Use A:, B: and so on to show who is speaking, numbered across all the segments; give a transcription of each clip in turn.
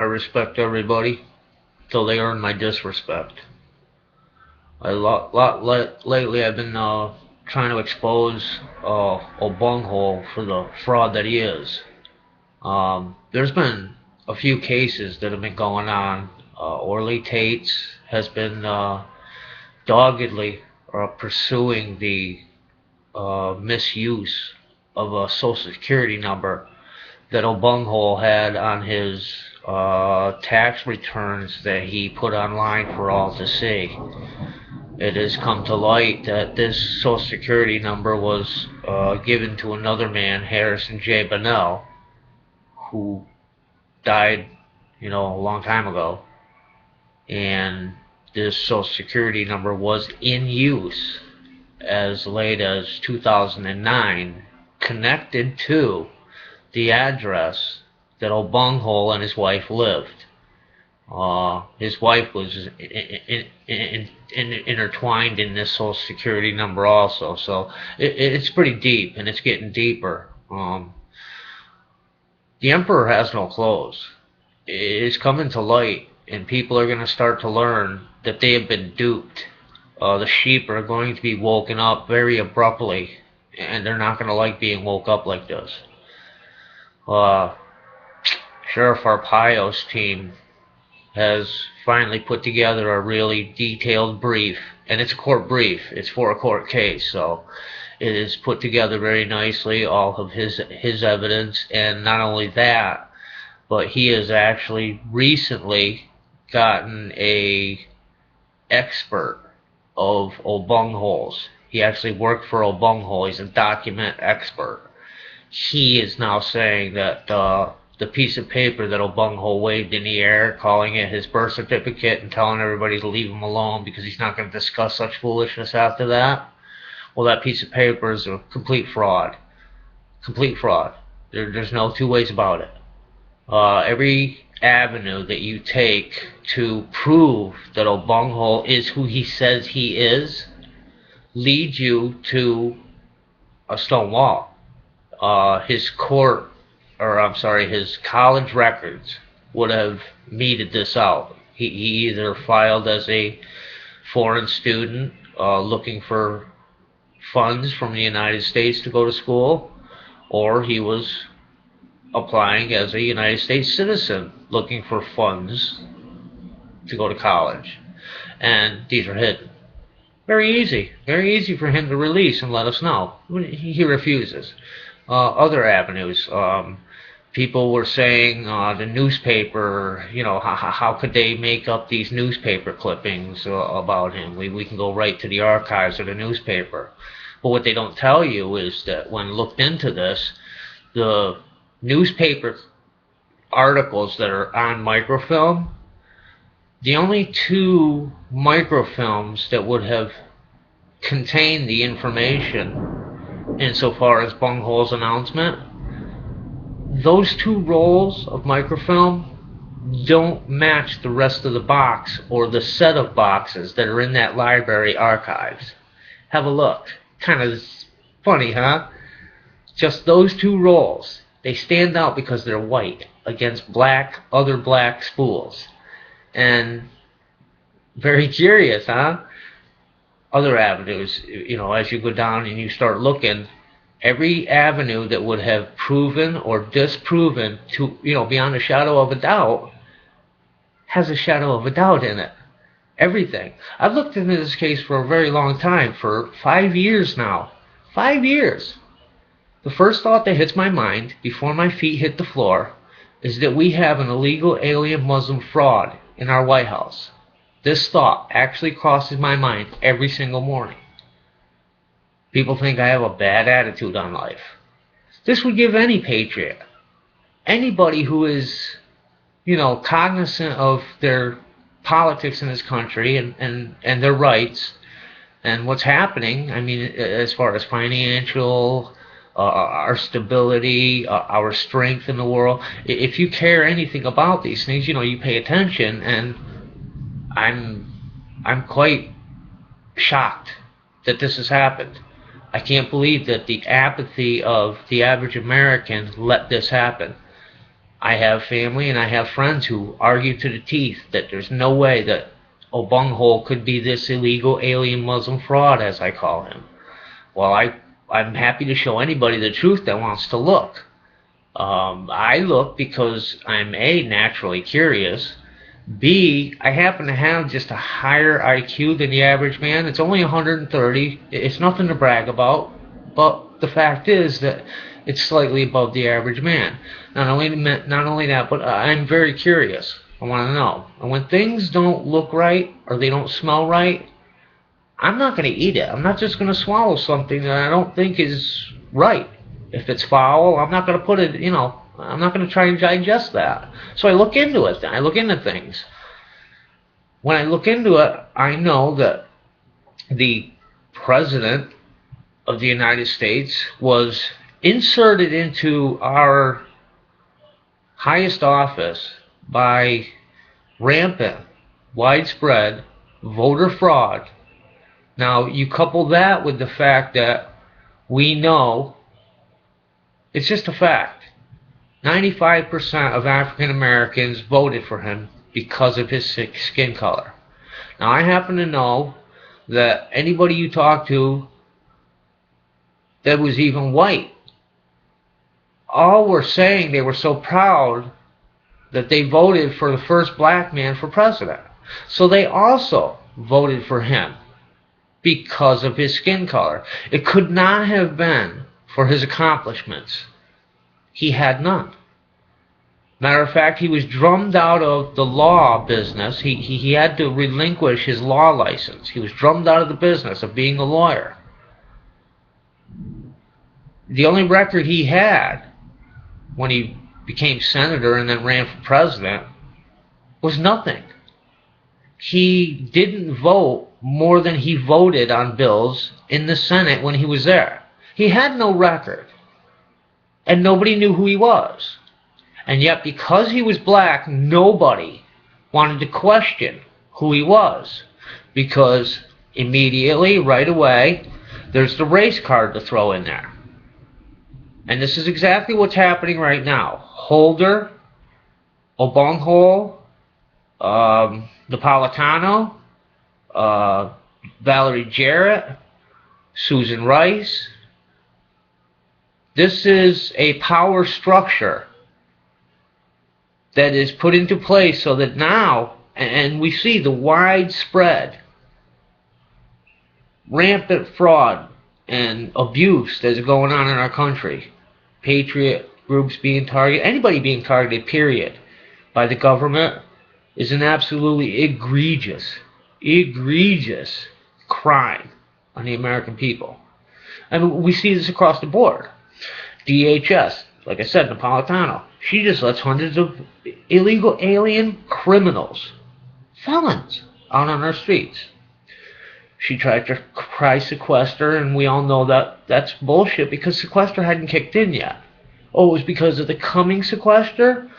A: respect everybody till they earn my disrespect. Lately I've been trying to expose a bunghole for the fraud that he is. There's been a few cases that have been going on. Orly Tates has been doggedly pursuing the misuse of a social security number that O'Bunghole had on his tax returns that he put online for all to see. It has come to light that this social security number was given to another man, Harrison J. Bonnell, who died, a long time ago. And this social security number was in use as late as 2009, connected to the address that O'Bunghole and his wife lived. His wife was intertwined in this social security number also, so it's pretty deep, and it's getting deeper. The emperor has no clothes. It's coming to light, and people are going to start to learn that they have been duped. The sheep are going to be woken up very abruptly, and they're not going to like being woke up like this. Sheriff Arpaio's team has finally put together a really detailed brief, and it's a court brief. It's for a court case, so it is put together very nicely, all of his evidence, and not only that, but he has actually recently gotten a expert of O'Bunghole's. He actually worked for O'Bunghole. He's a document expert. He is now saying that the piece of paper that O'Bunghole waved in the air, calling it his birth certificate and telling everybody to leave him alone because he's not going to discuss such foolishness after that, well, that piece of paper is a complete fraud. Complete fraud. There's no two ways about it. Every avenue that you take to prove that O'Bunghole is who he says he is leads you to a stone wall. His college records would have meted this out. He either filed as a foreign student looking for funds from the United States to go to school, or he was applying as a United States citizen looking for funds to go to college. And these are hidden. Very easy for him to release and let us know. He refuses. Other avenues, people were saying the newspaper, how could they make up these newspaper clippings about him? We can go right to the archives of the newspaper. But what they don't tell you is that when looked into this, the newspaper articles that are on microfilm, the only two microfilms that would have contained the information insofar as Bunghole's announcement, those two rolls of microfilm don't match the rest of the box or the set of boxes that are in that library archives. Have a look. Kind of funny, huh? Just those two rolls. They stand out because they're white against other black spools. And very curious, huh? Other avenues, as you go down and you start looking, every avenue that would have proven or disproven to, beyond a shadow of a doubt, has a shadow of a doubt in it. Everything. I've looked into this case for a very long time, for 5 years now. 5 years. The first thought that hits my mind before my feet hit the floor is that we have an illegal alien Muslim fraud in our White House. This thought actually crosses my mind every single morning. People think I have a bad attitude on life. This would give any patriot, anybody who is, cognizant of their politics in this country and their rights and what's happening, as far as financial, our stability, our strength in the world. If you care anything about these things, you pay attention, and I'm quite shocked that this has happened. I can't believe that the apathy of the average American let this happen. I have family and I have friends who argue to the teeth that there's no way that Obunghole could be this illegal alien Muslim fraud, as I call him. Well, I'm happy to show anybody the truth that wants to look. I look because I'm A, naturally curious. B, I happen to have just a higher IQ than the average man. It's only 130. It's nothing to brag about, but the fact is that it's slightly above the average man. Not only that, but I'm very curious. I want to know. And when things don't look right or they don't smell right, I'm not going to eat it. I'm not just going to swallow something that I don't think is right. If it's foul, I'm not going to put it, I'm not going to try and digest that. So I look into it. I look into things. When I look into it, I know that the President of the United States was inserted into our highest office by rampant, widespread voter fraud. Now, you couple that with the fact that we know, it's just a fact, 95% of African Americans voted for him because of his skin color. Now, I happen to know that anybody you talk to that was even white, all were saying they were so proud that they voted for the first black man for president. So they also voted for him because of his skin color. It could not have been for his accomplishments. He had none. Matter of fact, he was drummed out of the law business. He had to relinquish his law license. He was drummed out of the business of being a lawyer. The only record he had when he became senator and then ran for president was nothing. He didn't vote more than he voted on bills in the Senate when he was there. He had no record, and nobody knew who he was. And yet, because he was black, nobody wanted to question who he was, because immediately, right away, there's the race card to throw in there. And this is exactly what's happening right now. Holder, Obunghole, Napolitano, Valerie Jarrett, Susan Rice. This is a power structure that is put into place so that now, and we see the widespread, rampant fraud and abuse that is going on in our country. Patriot groups being targeted, anybody being targeted, period, by the government is an absolutely egregious crime on the American people. And we see this across the board. DHS, like I said, Napolitano, she just lets hundreds of illegal alien criminals, felons, out on our streets. She tried to cry sequester, and we all know that that's bullshit because sequester hadn't kicked in yet. Oh, it was because of the coming sequester?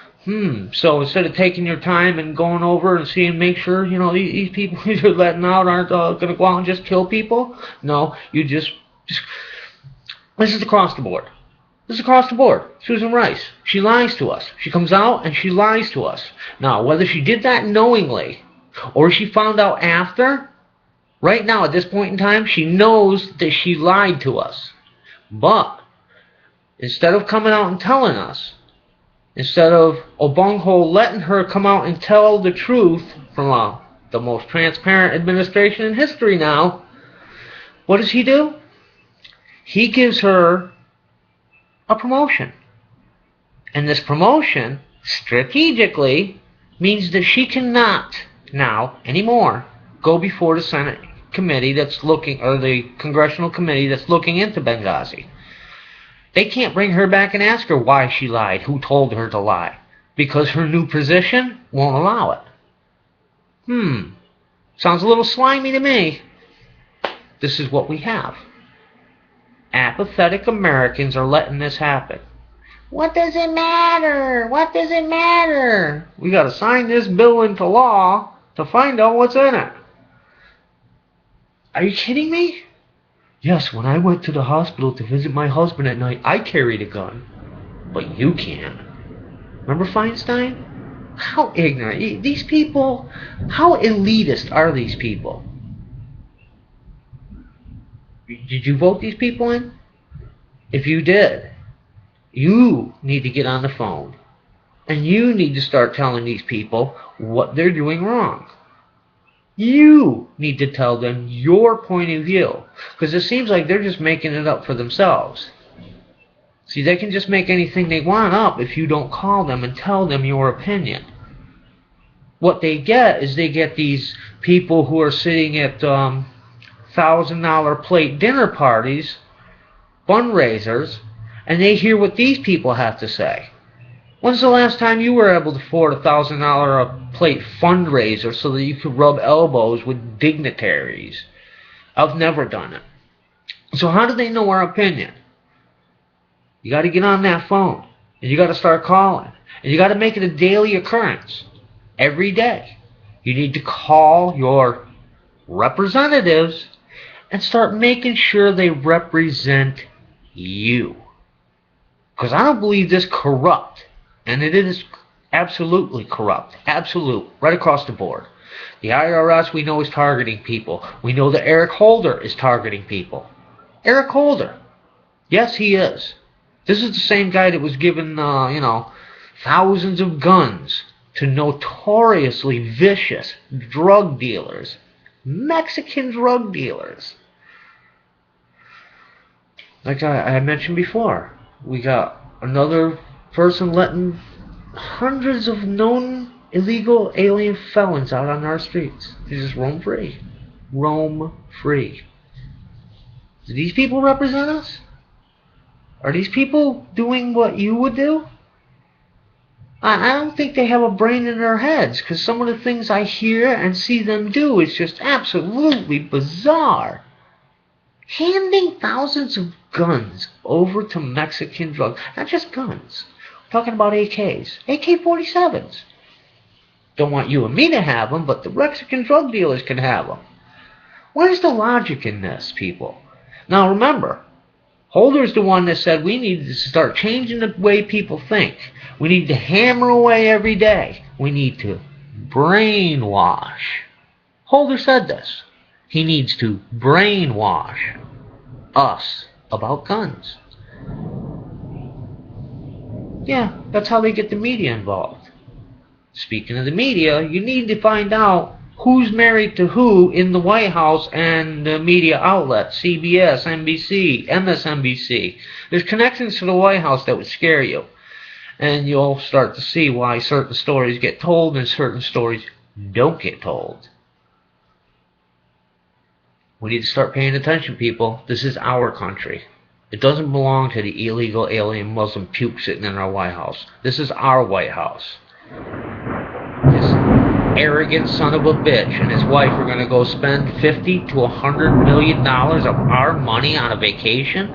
A: So instead of taking your time and going over and seeing, make sure, these people you're letting out aren't going to go out and just kill people? No, you just... This is across the board. This is across the board. Susan Rice, she lies to us. She comes out and she lies to us. Now, whether she did that knowingly or she found out after, right now at this point in time, she knows that she lied to us. But instead of coming out and telling us, instead of Obunghole letting her come out and tell the truth from the most transparent administration in history now, what does he do? He gives her a promotion. And this promotion, strategically, means that she cannot now, anymore, go before the Senate committee that's looking, or the congressional committee that's looking into Benghazi. They can't bring her back and ask her why she lied, who told her to lie, because her new position won't allow it. Sounds a little slimy to me. This is what we have. Apathetic Americans are letting this happen. What does it matter? What does it matter? We got to sign this bill into law to find out what's in it. Are you kidding me? Yes, when I went to the hospital to visit my husband at night, I carried a gun. But you can't. Remember Feinstein? How ignorant. These people, how elitist are these people? Did you vote these people in? If you did, you need to get on the phone. And you need to start telling these people what they're doing wrong. You need to tell them your point of view. Because it seems like they're just making it up for themselves. See, they can just make anything they want up if you don't call them and tell them your opinion. What they get is they get these people who are sitting at $1,000 plate dinner parties, fundraisers, and they hear what these people have to say. When's the last time you were able to afford a $1,000 a plate fundraiser so that you could rub elbows with dignitaries? I've never done it. So how do they know our opinion? You got to get on that phone, and you got to start calling, and you got to make it a daily occurrence. Every day, you need to call your representatives and start making sure they represent you. Because I don't believe this corrupt. And it is absolutely corrupt. Absolute. Right across the board. The IRS, we know, is targeting people. We know that Eric Holder is targeting people. Eric Holder. Yes, he is. This is the same guy that was given, thousands of guns to notoriously vicious drug dealers. Mexican drug dealers. Like I mentioned before, we got another person letting hundreds of known illegal alien felons out on our streets. They just roam free. Roam free. Do these people represent us? Are these people doing what you would do? I don't think they have a brain in their heads, because some of the things I hear and see them do is just absolutely bizarre. Handing thousands of guns over to Mexican drugs. Not just guns. We're talking about AKs. AK-47s. Don't want you and me to have them, but the Mexican drug dealers can have them. Where's the logic in this, people? Now remember, Holder's the one that said we need to start changing the way people think. We need to hammer away every day. We need to brainwash. Holder said this. He needs to brainwash us about guns. Yeah, that's how they get the media involved. Speaking of the media, you need to find out who's married to who in the White House and the media outlets, CBS, NBC, MSNBC. There's connections to the White House that would scare you. And you'll start to see why certain stories get told and certain stories don't get told. We need to start paying attention, people. This is our country. It doesn't belong to the illegal alien Muslim puke sitting in our White House. This is our White House. This arrogant son of a bitch and his wife are going to go spend $50 to $100 million of our money on a vacation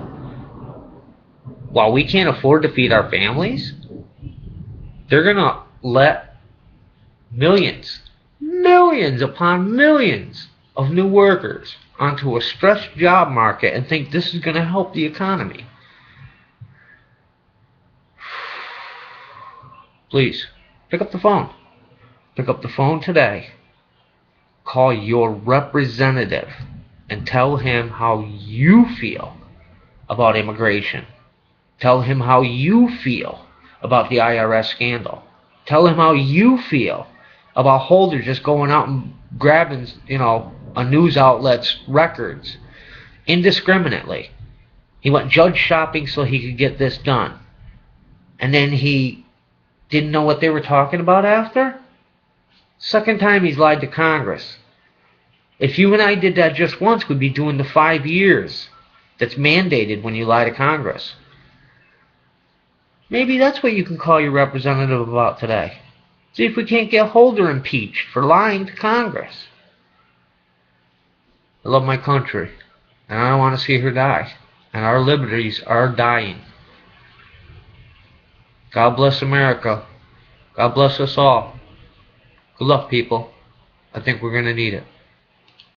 A: while we can't afford to feed our families. They're going to let millions upon millions of new workers onto a stretched job market and think this is going to help the economy. Please, pick up the phone. Pick up the phone today. Call your representative and tell him how you feel about immigration. Tell him how you feel about the IRS scandal. Tell him how you feel about Holder just going out and grabbing, a news outlet's records indiscriminately. He went judge shopping so he could get this done. And then he didn't know what they were talking about after? Second time he's lied to Congress. If you and I did that just once, we'd be doing the 5 years that's mandated when you lie to Congress. Maybe that's what you can call your representative about today. See if we can't get Holder impeached for lying to Congress. I love my country, and I don't want to see her die. And our liberties are dying. God bless America. God bless us all. Good luck, people. I think we're going to need it.